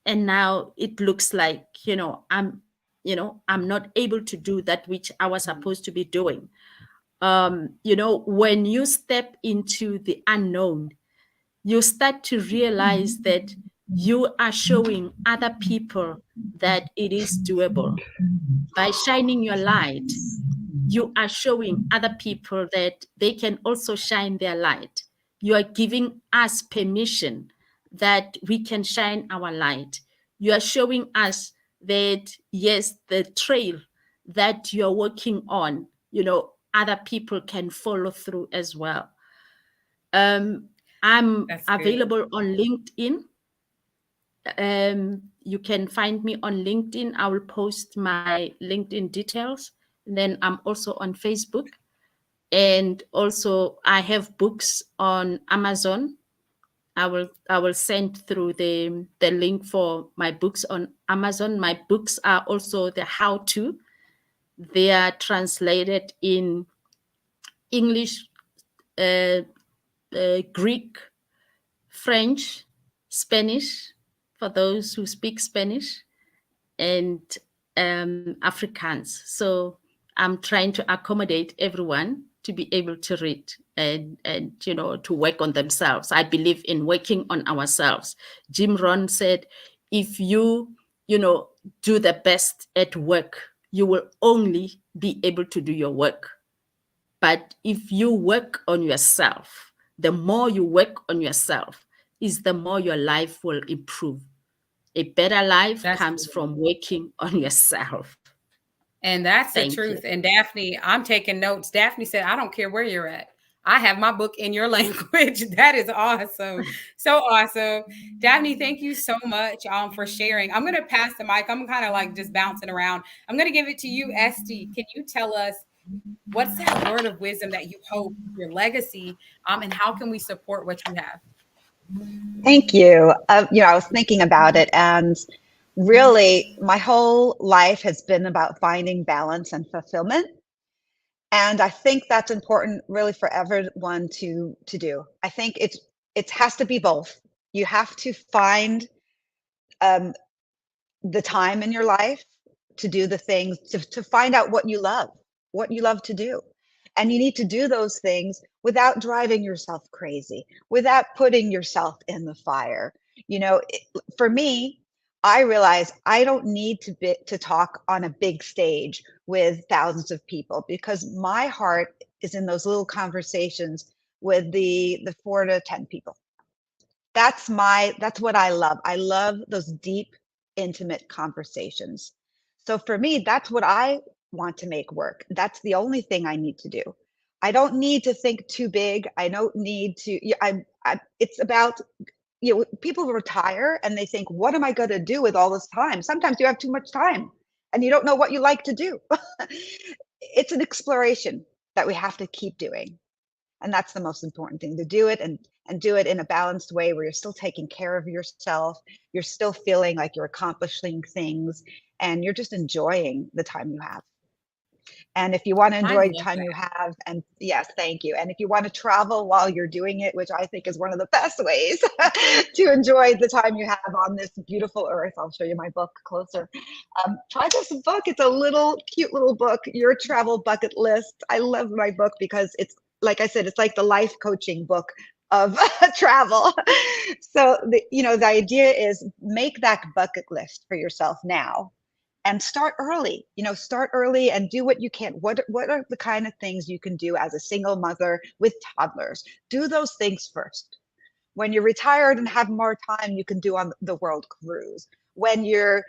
And now it looks like, I'm not able to do that which I was supposed to be doing. When you step into the unknown, you start to realize that you are showing other people that it is doable. By shining your light, you are showing other people that they can also shine their light. You are giving us permission that we can shine our light. You are showing us that, yes, the trail that you're working on, other people can follow through as well. I'm That's good. available on LinkedIn. You can find me on LinkedIn. I will post my LinkedIn details. And then I'm also on Facebook. And also I have books on Amazon. I will send through the link for my books on Amazon. My books are also the how-to. They are translated in English, Greek, French, Spanish, for those who speak Spanish, and Afrikaans. So I'm trying to accommodate everyone to be able to read and to work on themselves. I believe in working on ourselves. Jim Rohn said, if you do the best at work, you will only be able to do your work. But if you work on yourself, the more you work on yourself, is the more your life will improve. A better life That's comes good. from working on yourself. And that's the Thank truth. you. And Daphne, I'm taking notes. Daphne said, I don't care where you're at. I have my book in your language. That is awesome. So awesome. Daphne, thank you so much for sharing. I'm going to pass the mic. I'm kind of like just bouncing around. I'm going to give it to you, Esty. Can you tell us what's that word of wisdom that you hope your legacy, and how can we support what you have? Thank you. I was thinking about it, and really, my whole life has been about finding balance and fulfillment. And I think that's important, really, for everyone to do. I think it has to be both. You have to find um, the time in your life to do the things, to find out what you love to do. And you need to do those things without driving yourself crazy, without putting yourself in the fire. For me, I realize I don't need to talk on a big stage with thousands of people, because my heart is in those little conversations with the 4 to 10 people. That's what I love. I love those deep, intimate conversations. So for me, that's what I want to make work. That's the only thing I need to do. I don't need to think too big. I don't need to. It's about, people retire and they think, what am I going to do with all this time? Sometimes you have too much time and you don't know what you like to do. It's an exploration that we have to keep doing. And that's the most important thing, to do it and do it in a balanced way where you're still taking care of yourself. You're still feeling like you're accomplishing things, and you're just enjoying the time you have. And if you want to I enjoy the love time that. you have, and yes, thank you. And if you want to travel while you're doing it, which I think is one of the best ways to enjoy the time you have on this beautiful earth, I'll show you my book closer. Try this book. It's a cute little book, Your Travel Bucket List. I love my book because it's, like I said, it's like the life coaching book of travel. So the idea is, make that bucket list for yourself now. And start early, start early and do what you can. What are the kind of things you can do as a single mother with toddlers? Do those things first. When you're retired and have more time, you can do on the world cruise. When you're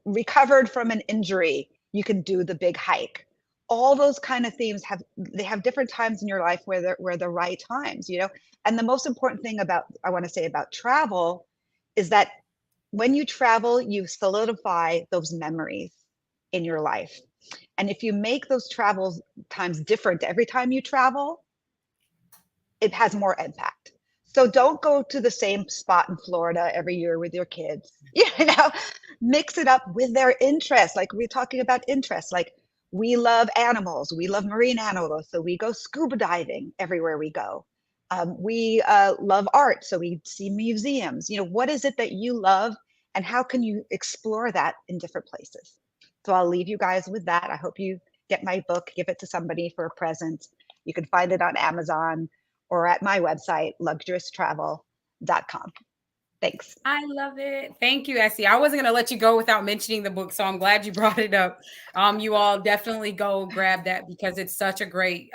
recovered from an injury, you can do the big hike. All those kind of themes have different times in your life where they're the right times, And the most important thing I want to say about travel is that when you travel, you solidify those memories in your life. And if you make those travel times different every time you travel, it has more impact. So don't go to the same spot in Florida every year with your kids. Mix it up with their interests. Like, we're talking about interests. Like, we love animals. We love marine animals. So we go scuba diving everywhere we go. We love art, so we see museums. What is it that you love, and how can you explore that in different places? So I'll leave you guys with that. I hope you get my book, give it to somebody for a present. You can find it on Amazon or at my website, luxurioustravel.com. Thanks. I love it. Thank you, Essie. I wasn't going to let you go without mentioning the book, so I'm glad you brought it up. You all definitely go grab that because it's such a great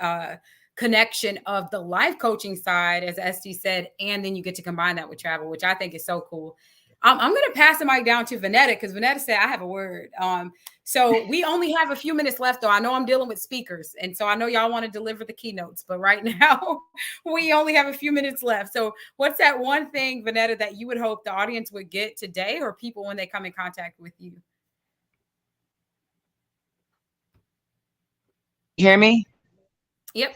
connection of the life coaching side, as Esty said, and then you get to combine that with travel, which I think is so cool. I'm going to pass the mic down to Vanetta because Vanetta said I have a word. So we only have a few minutes left, though. I know I'm dealing with speakers, and so I know y'all want to deliver the keynotes, but right now we only have a few minutes left. So what's that one thing, Vanetta, that you would hope the audience would get today or people when they come in contact with you? You hear me? Yep.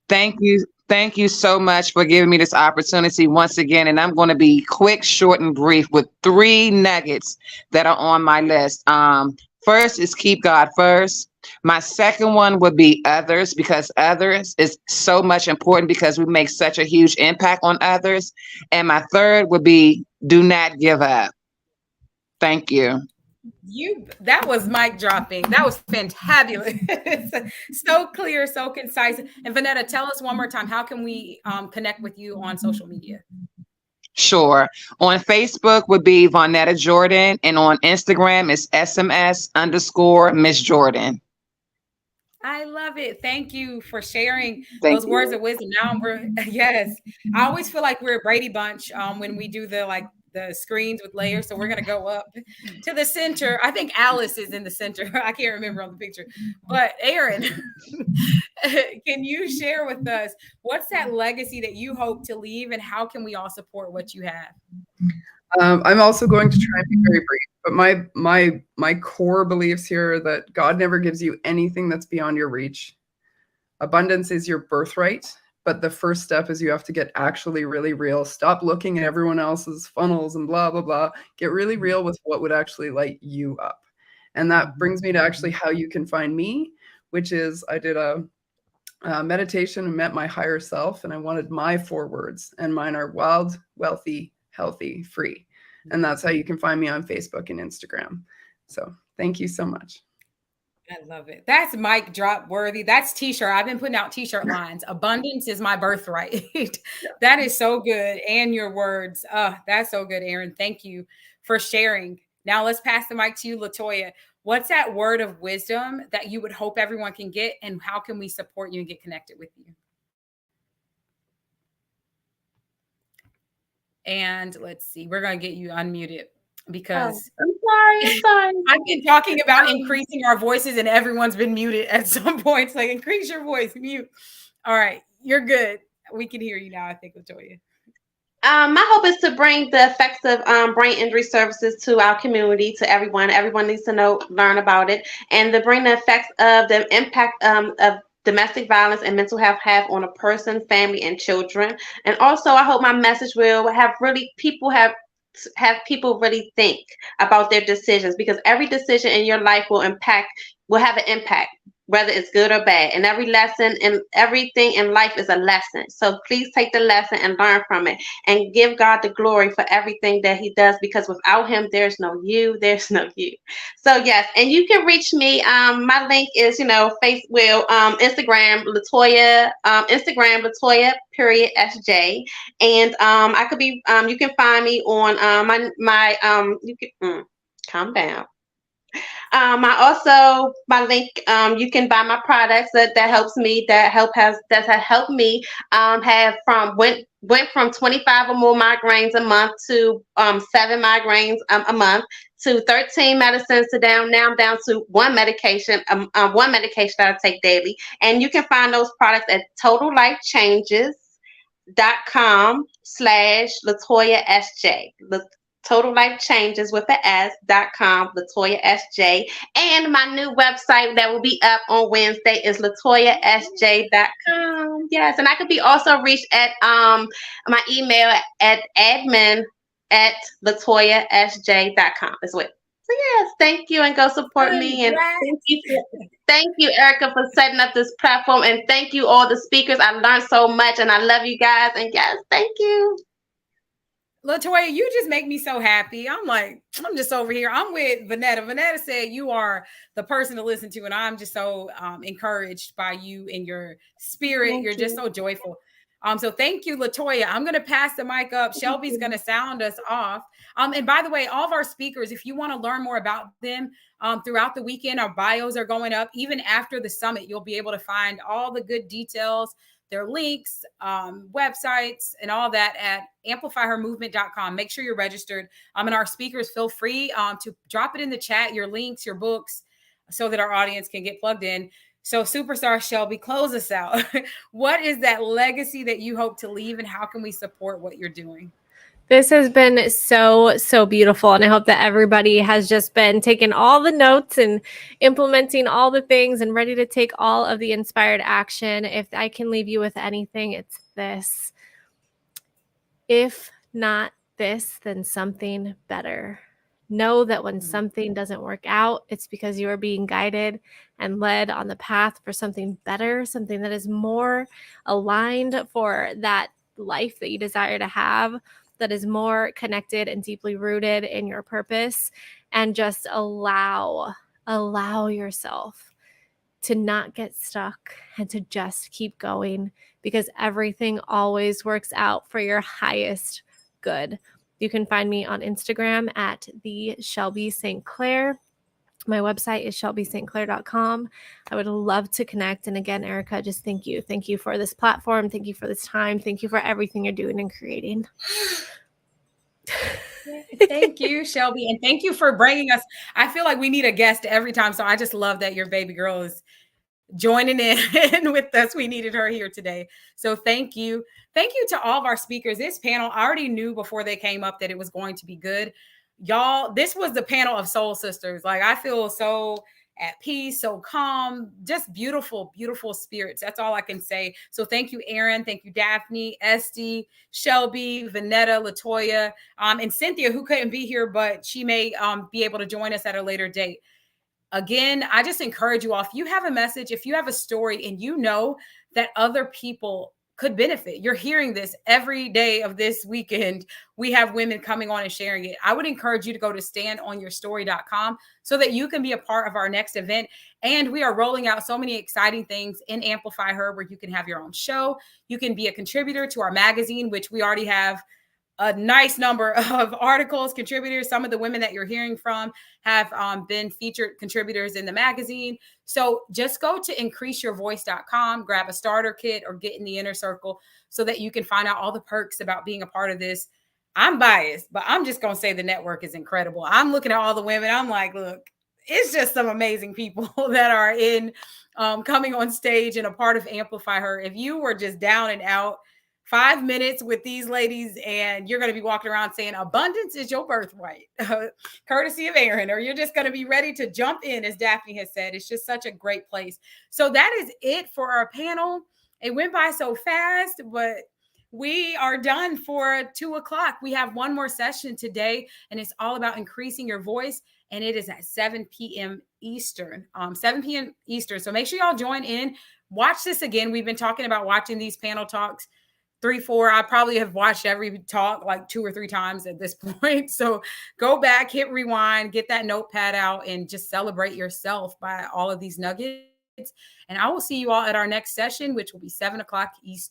Thank you. Thank you so much for giving me this opportunity once again. And I'm going to be quick, short, and brief with 3 nuggets that are on my list. First is keep God first. My second one would be others, because others is so much important because we make such a huge impact on others. And my third would be do not give up. Thank you. That was mic dropping. That was fantabulous. So clear, so concise. And Vanetta, tell us one more time, how can we connect with you on social media? Sure. On Facebook would be Vonetta Jordan, and on Instagram is SMS_Miss Jordan. I love it. Thank you for sharing those words of wisdom. Now yes, I always feel like we're a Brady Bunch when we do the screens with layers. So we're going to go up to the center. I think Alice is in the center. I can't remember on the picture, but Aaron, can you share with us what's that legacy that you hope to leave and how can we all support what you have? I'm also going to try and be very brief, but my core beliefs here are that God never gives you anything that's beyond your reach. Abundance is your birthright. But the first step is you have to get actually really real. Stop looking at everyone else's funnels and blah, blah, blah. Get really real with what would actually light you up. And that brings me to actually how you can find me, which is I did a meditation and met my higher self. And I wanted my 4 words. And mine are wild, wealthy, healthy, free. And that's how you can find me on Facebook and Instagram. So thank you so much. I love it. That's mic drop worthy. That's t-shirt. I've been putting out t-shirt lines. Abundance is my birthright. That is so good. And your words. That's so good, Aaron. Thank you for sharing. Now let's pass the mic to you, Latoya. What's that word of wisdom that you would hope everyone can get, and how can we support you and get connected with you? And let's see, we're going to get you unmuted because I'm sorry. I've been talking about increasing our voices and everyone's been muted at some points. Like, increase your voice, mute. All right, you're good. We can hear you now, I think, Latoya. My hope is to bring the effects of brain injury services to our community, to everyone. Everyone needs to learn about it, and to bring the effects of the impact of domestic violence and mental health have on a person, family, and children. And also, I hope my message will have people really think about their decisions, because every decision in your life will have an impact, whether it's good or bad. And every lesson and everything in life is a lesson. So please take the lesson and learn from it and give God the glory for everything that he does, because without him, there's no you. So yes, and you can reach me. My link is, Instagram, Latoya, and I could be, you can find me on calm down. My link, you can buy my products that helps me, that have helped me went from 25 or more migraines a month to 7 migraines a month to 13 medicines to now I'm down to one medication that I take daily. And you can find those products at totallifechanges.com/LatoyaSJ. Total Life Changes with an S.com, Latoya SJ. And my new website that will be up on Wednesday is LatoyaSJ.com. Yes, and I could be also reached at my email at admin@LatoyaSJ.com as well. So yes, thank you, and go support me. And thank you, Erica, for setting up this platform. And thank you, all the speakers. I learned so much, and I love you guys. And yes, thank you. Latoya, you just make me so happy. I'm just over here. I'm with Vanetta. Vanetta said you are the person to listen to, and I'm just so encouraged by you and your spirit. You're just so joyful. So thank you, Latoya. I'm going to pass the mic up. Shelby's going to sound us off. And by the way, all of our speakers, if you want to learn more about them throughout the weekend, our bios are going up. Even after the summit, you'll be able to find all the good details, their links, websites, and all that at amplifyhermovement.com. Make sure you're registered. And our speakers, feel free to drop it in the chat, your links, your books, so that our audience can get plugged in. So superstar Shelby, close us out. What is that legacy that you hope to leave, and how can we support what you're doing? This has been so beautiful. And I hope that everybody has just been taking all the notes and implementing all the things and ready to take all of the inspired action. If I can leave you with anything, it's this. If not this, then something better. Know that when something doesn't work out, it's because you are being guided and led on the path for something better, something that is more aligned for that life that you desire to have, that is more connected and deeply rooted in your purpose. And just allow yourself to not get stuck and to just keep going, because everything always works out for your highest good. You can find me on Instagram at the Shelby St. Clair. My website is shelbystclair.com. I would love to connect. And again, Erica, just thank you. Thank you for this platform. Thank you for this time. Thank you for everything you're doing and creating. Thank you, Shelby. And thank you for bringing us. I feel like we need a guest every time. So I just love that your baby girl is joining in with us. We needed her here today. So thank you. Thank you to all of our speakers. This panel, I already knew before they came up that it was going to be good. Y'all, this was the panel of soul sisters. Like, I feel so at peace, so calm, just beautiful, beautiful spirits. That's all I can say. So thank you, Aaron. Thank you, Daphne, Esty, Shelby, Vanetta, Latoya, and Cynthia, who couldn't be here, but she may be able to join us at a later date. Again, I just encourage you all, if you have a message, if you have a story and you know that other people could benefit, you're hearing this every day of this weekend, we have women coming on and sharing it. I would encourage you to go to standonyourstory.com so that you can be a part of our next event. And we are rolling out so many exciting things in Amplify Her, where you can have your own show. You can be a contributor to our magazine, which we already have a nice number of articles, contributors. Some of the women that you're hearing from have been featured contributors in the magazine. So just go to increaseyourvoice.com, grab a starter kit, or get in the inner circle so that you can find out all the perks about being a part of this. I'm biased, but I'm just going to say the network is incredible. I'm looking at all the women. I'm like, look, it's just some amazing people that are in coming on stage and a part of Amplify Her. If you were just down and out, 5 minutes with these ladies, and you're going to be walking around saying abundance is your birthright, courtesy of Aaron, or you're just going to be ready to jump in, as Daphne has said. It's just such a great place. So that is it for our panel. It went by so fast, but we are done for 2:00. We have one more session today, and it's all about increasing your voice. And it is at 7 p.m. Eastern, 7 p.m. Eastern. So make sure y'all join in. Watch this again. We've been talking about watching these panel talks 3, 4. I probably have watched every talk like 2 or 3 times at this point. So go back, hit rewind, get that notepad out, and just celebrate yourself by all of these nuggets. And I will see you all at our next session, which will be 7 o'clock Eastern.